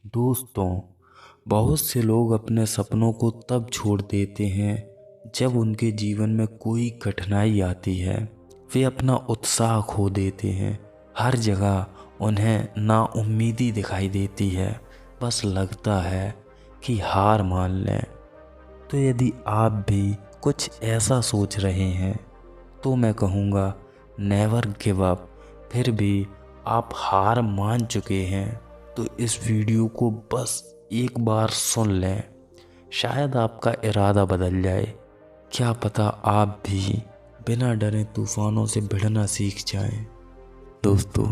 दोस्तों, बहुत से लोग अपने सपनों को तब छोड़ देते हैं जब उनके जीवन में कोई कठिनाई आती है। वे अपना उत्साह खो देते हैं। हर जगह उन्हें नाउम्मीदी दिखाई देती है। बस लगता है कि हार मान लें। तो यदि आप भी कुछ ऐसा सोच रहे हैं तो मैं कहूँगा, नेवर गिव अप। फिर भी आप हार मान चुके हैं तो इस वीडियो को बस एक बार सुन लें। शायद आपका इरादा बदल जाए। क्या पता आप भी बिना डरे तूफानों से भिड़ना सीख जाएं। दोस्तों,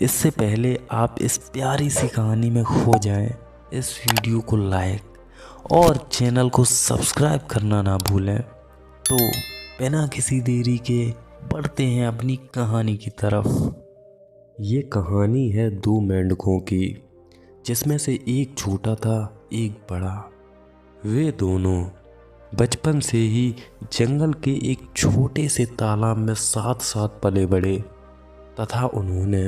इससे पहले आप इस प्यारी सी कहानी में खो जाएं, इस वीडियो को लाइक और चैनल को सब्सक्राइब करना ना भूलें। तो बिना किसी देरी के बढ़ते हैं अपनी कहानी की तरफ। ये कहानी है दो मेंढकों की, जिसमें से एक छोटा था, एक बड़ा। वे दोनों बचपन से ही जंगल के एक छोटे से तालाब में साथ साथ पले बड़े तथा उन्होंने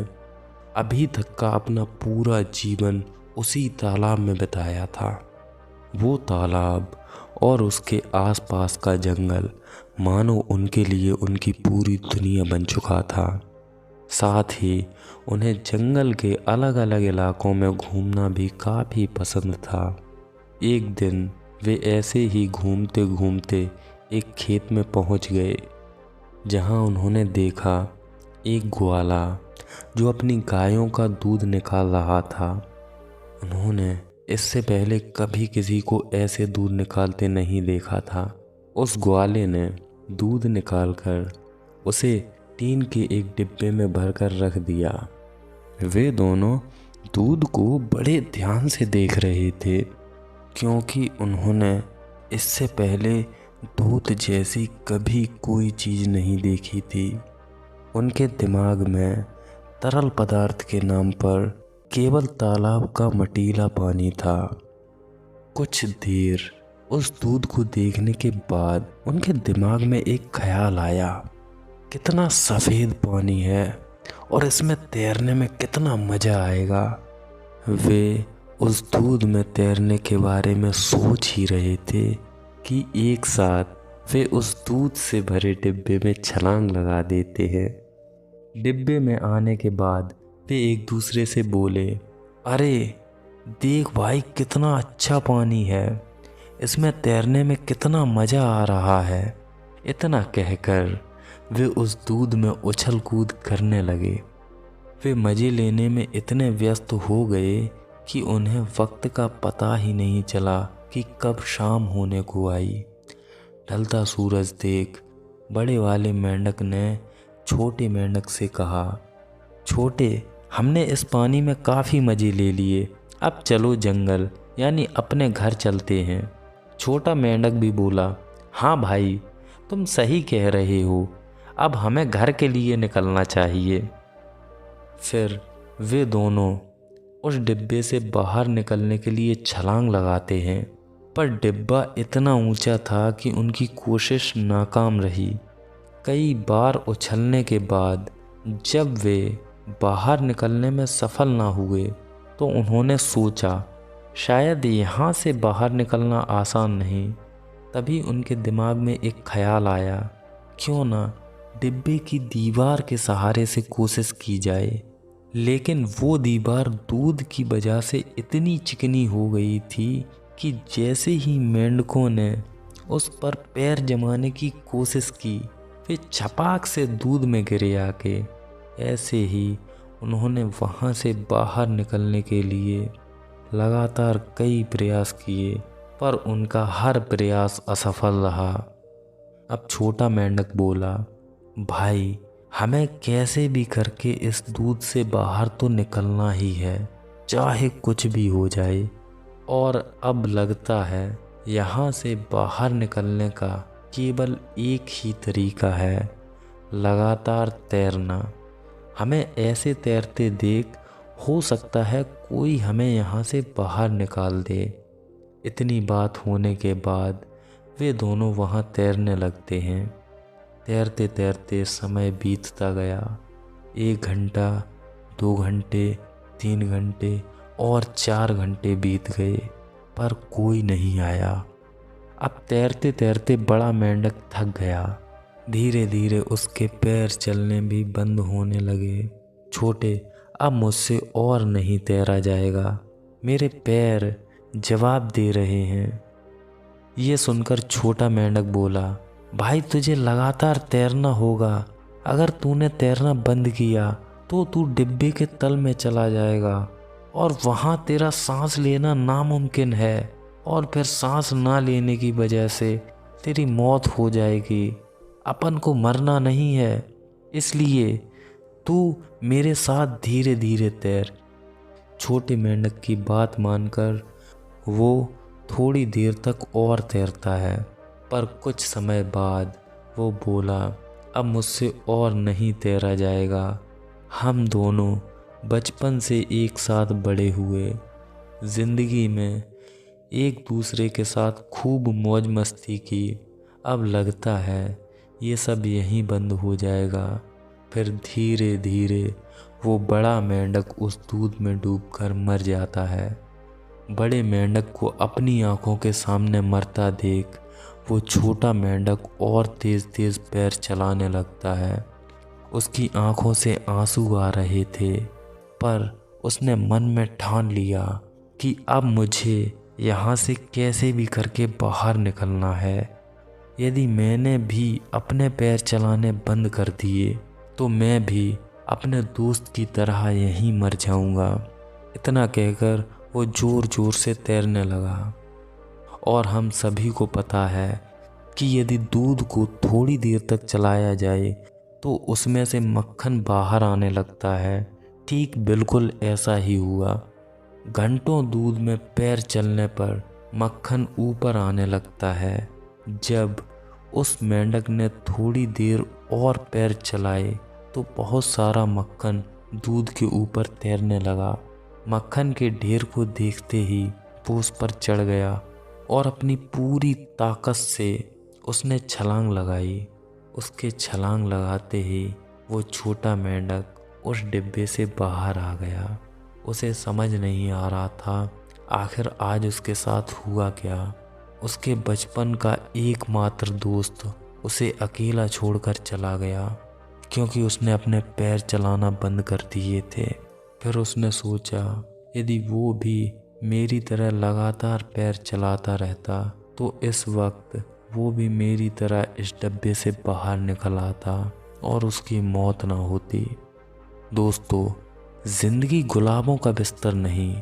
अभी तक का अपना पूरा जीवन उसी तालाब में बिताया था। वो तालाब और उसके आसपास का जंगल मानो उनके लिए उनकी पूरी दुनिया बन चुका था। साथ ही उन्हें जंगल के अलग अलग इलाकों में घूमना भी काफ़ी पसंद था। एक दिन वे ऐसे ही घूमते घूमते एक खेत में पहुंच गए, जहां उन्होंने देखा एक ग्वाला जो अपनी गायों का दूध निकाल रहा था। उन्होंने इससे पहले कभी किसी को ऐसे दूध निकालते नहीं देखा था। उस ग्वाले ने दूध निकालकर उसे टीन के एक डिब्बे में भरकर रख दिया। वे दोनों दूध को बड़े ध्यान से देख रहे थे, क्योंकि उन्होंने इससे पहले दूध जैसी कभी कोई चीज़ नहीं देखी थी। उनके दिमाग में तरल पदार्थ के नाम पर केवल तालाब का मटीला पानी था। कुछ देर उस दूध को देखने के बाद उनके दिमाग में एक ख्याल आया, कितना सफ़ेद पानी है और इसमें तैरने में कितना मज़ा आएगा। वे उस दूध में तैरने के बारे में सोच ही रहे थे कि एक साथ वे उस दूध से भरे डिब्बे में छलांग लगा देते हैं। डिब्बे में आने के बाद वे एक दूसरे से बोले, अरे देख भाई, कितना अच्छा पानी है, इसमें तैरने में कितना मज़ा आ रहा है। इतना कहकर वे उस दूध में उछल कूद करने लगे। वे मज़े लेने में इतने व्यस्त हो गए कि उन्हें वक्त का पता ही नहीं चला कि कब शाम होने को आई। ढलता सूरज देख बड़े वाले मेंढक ने छोटे मेंढक से कहा, छोटे, हमने इस पानी में काफ़ी मज़े ले लिए, अब चलो जंगल यानी अपने घर चलते हैं। छोटा मेंढक भी बोला, हाँ भाई, तुम सही कह रहे हो, अब हमें घर के लिए निकलना चाहिए। फिर वे दोनों उस डिब्बे से बाहर निकलने के लिए छलांग लगाते हैं, पर डिब्बा इतना ऊंचा था कि उनकी कोशिश नाकाम रही। कई बार उछलने के बाद जब वे बाहर निकलने में सफल ना हुए तो उन्होंने सोचा, शायद यहाँ से बाहर निकलना आसान नहीं। तभी उनके दिमाग में एक ख्याल आया, क्यों ना डिब्बे की दीवार के सहारे से कोशिश की जाए। लेकिन वो दीवार दूध की वजह से इतनी चिकनी हो गई थी कि जैसे ही मेंढकों ने उस पर पैर जमाने की कोशिश की, वे छपाक से दूध में गिरे आके। ऐसे ही उन्होंने वहाँ से बाहर निकलने के लिए लगातार कई प्रयास किए, पर उनका हर प्रयास असफल रहा। अब छोटा मेंढक बोला, भाई, हमें कैसे भी करके इस दूध से बाहर तो निकलना ही है, चाहे कुछ भी हो जाए। और अब लगता है यहाँ से बाहर निकलने का केवल एक ही तरीका है, लगातार तैरना। हमें ऐसे तैरते देख हो सकता है कोई हमें यहाँ से बाहर निकाल दे। इतनी बात होने के बाद वे दोनों वहाँ तैरने लगते हैं। तैरते तैरते समय बीतता गया। 1 घंटा, 2 घंटे, 3 घंटे और 4 घंटे बीत गए पर कोई नहीं आया। अब तैरते तैरते बड़ा मेंढक थक गया। धीरे धीरे उसके पैर चलने भी बंद होने लगे। छोटे, अब मुझसे और नहीं तैरा जाएगा, मेरे पैर जवाब दे रहे हैं। ये सुनकर छोटा मेंढक बोला, भाई तुझे लगातार तैरना होगा। अगर तूने तैरना बंद किया तो तू डिब्बे के तल में चला जाएगा और वहाँ तेरा सांस लेना नामुमकिन है और फिर सांस ना लेने की वजह से तेरी मौत हो जाएगी। अपन को मरना नहीं है, इसलिए तू मेरे साथ धीरे धीरे तैर। छोटे मेंढक की बात मानकर वो थोड़ी देर तक और तैरता है, पर कुछ समय बाद वो बोला, अब मुझसे और नहीं तैरा जाएगा। हम दोनों बचपन से एक साथ बड़े हुए, जिंदगी में एक दूसरे के साथ खूब मौज मस्ती की। अब लगता है ये सब यहीं बंद हो जाएगा। फिर धीरे धीरे वो बड़ा मेंढक उस दूध में डूबकर मर जाता है। बड़े मेंढक को अपनी आंखों के सामने मरता देख वो छोटा मेंढक और तेज तेज पैर चलाने लगता है। उसकी आंखों से आंसू आ रहे थे, पर उसने मन में ठान लिया कि अब मुझे यहाँ से कैसे भी करके बाहर निकलना है। यदि मैंने भी अपने पैर चलाने बंद कर दिए तो मैं भी अपने दोस्त की तरह यहीं मर जाऊंगा। इतना कहकर वो जोर जोर से तैरने लगा। और हम सभी को पता है कि यदि दूध को थोड़ी देर तक चलाया जाए तो उसमें से मक्खन बाहर आने लगता है। ठीक बिल्कुल ऐसा ही हुआ। घंटों दूध में पैर चलने पर मक्खन ऊपर आने लगता है। जब उस मेंढक ने थोड़ी देर और पैर चलाए तो बहुत सारा मक्खन दूध के ऊपर तैरने लगा। मक्खन के ढेर को देखते ही वो उस पर चढ़ गया और अपनी पूरी ताकत से उसने छलांग लगाई। उसके छलांग लगाते ही वो छोटा मेंढक उस डिब्बे से बाहर आ गया। उसे समझ नहीं आ रहा था आखिर आज उसके साथ हुआ क्या। उसके बचपन का एकमात्र दोस्त उसे अकेला छोड़कर चला गया क्योंकि उसने अपने पैर चलाना बंद कर दिए थे। फिर उसने सोचा यदि वो भी मेरी तरह लगातार पैर चलाता रहता तो इस वक्त वो भी मेरी तरह इस डब्बे से बाहर निकल आता और उसकी मौत ना होती। दोस्तों, जिंदगी गुलाबों का बिस्तर नहीं,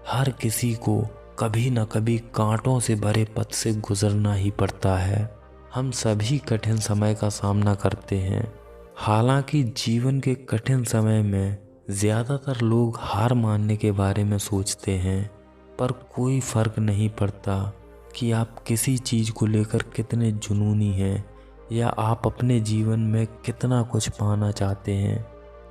हर किसी को कभी न कभी कांटों से भरे पथ से गुजरना ही पड़ता है। हम सभी कठिन समय का सामना करते हैं। हालांकि जीवन के कठिन समय में ज़्यादातर लोग हार मानने के बारे में सोचते हैं, पर कोई फ़र्क नहीं पड़ता कि आप किसी चीज़ को लेकर कितने जुनूनी हैं या आप अपने जीवन में कितना कुछ पाना चाहते हैं।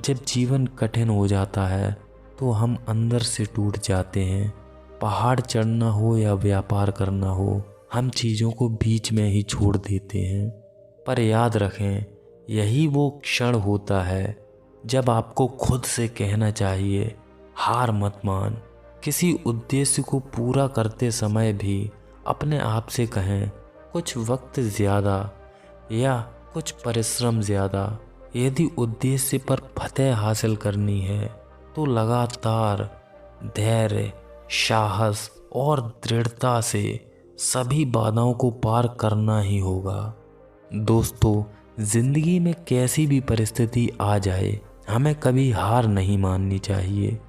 जब जीवन कठिन हो जाता है तो हम अंदर से टूट जाते हैं। पहाड़ चढ़ना हो या व्यापार करना हो, हम चीज़ों को बीच में ही छोड़ देते हैं। पर याद रखें, यही वो क्षण होता है जब आपको खुद से कहना चाहिए, हार मत मान। किसी उद्देश्य को पूरा करते समय भी अपने आप से कहें, कुछ वक्त ज़्यादा या कुछ परिश्रम ज़्यादा। यदि उद्देश्य पर फतह हासिल करनी है तो लगातार धैर्य, साहस और दृढ़ता से सभी बाधाओं को पार करना ही होगा। दोस्तों, जिंदगी में कैसी भी परिस्थिति आ जाए, हमें कभी हार नहीं माननी चाहिए।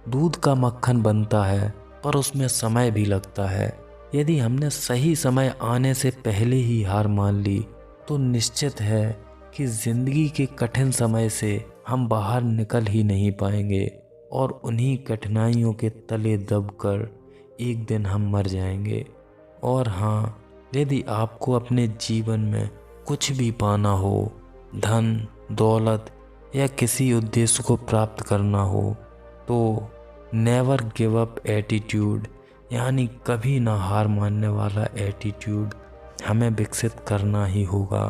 दूध का मक्खन बनता है पर उसमें समय भी लगता है। यदि हमने सही समय आने से पहले ही हार मान ली तो निश्चित है कि जिंदगी के कठिन समय से हम बाहर निकल ही नहीं पाएंगे और उन्हीं कठिनाइयों के तले दबकर एक दिन हम मर जाएंगे। और हाँ, यदि आपको अपने जीवन में कुछ भी पाना हो, धन, दौलत या किसी उद्देश्य को प्राप्त करना हो, तो नेवर गिव अप एटीट्यूड यानी कभी ना हार मानने वाला एटीट्यूड हमें विकसित करना ही होगा।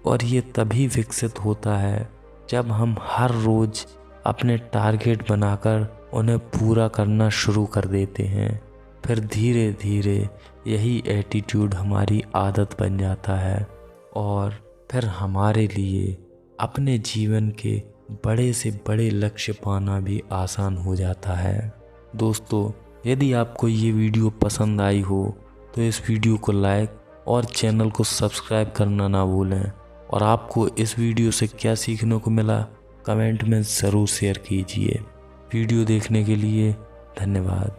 और ये तभी विकसित होता है जब हम हर रोज़ अपने टारगेट बनाकर उन्हें पूरा करना शुरू कर देते हैं। फिर धीरे धीरे यही एटीट्यूड हमारी आदत बन जाता है और फिर हमारे लिए अपने जीवन के बड़े से बड़े लक्ष्य पाना भी आसान हो जाता है। दोस्तों, यदि आपको ये वीडियो पसंद आई हो तो इस वीडियो को लाइक और चैनल को सब्सक्राइब करना ना भूलें। और आपको इस वीडियो से क्या सीखने को मिला कमेंट में ज़रूर शेयर कीजिए। वीडियो देखने के लिए धन्यवाद।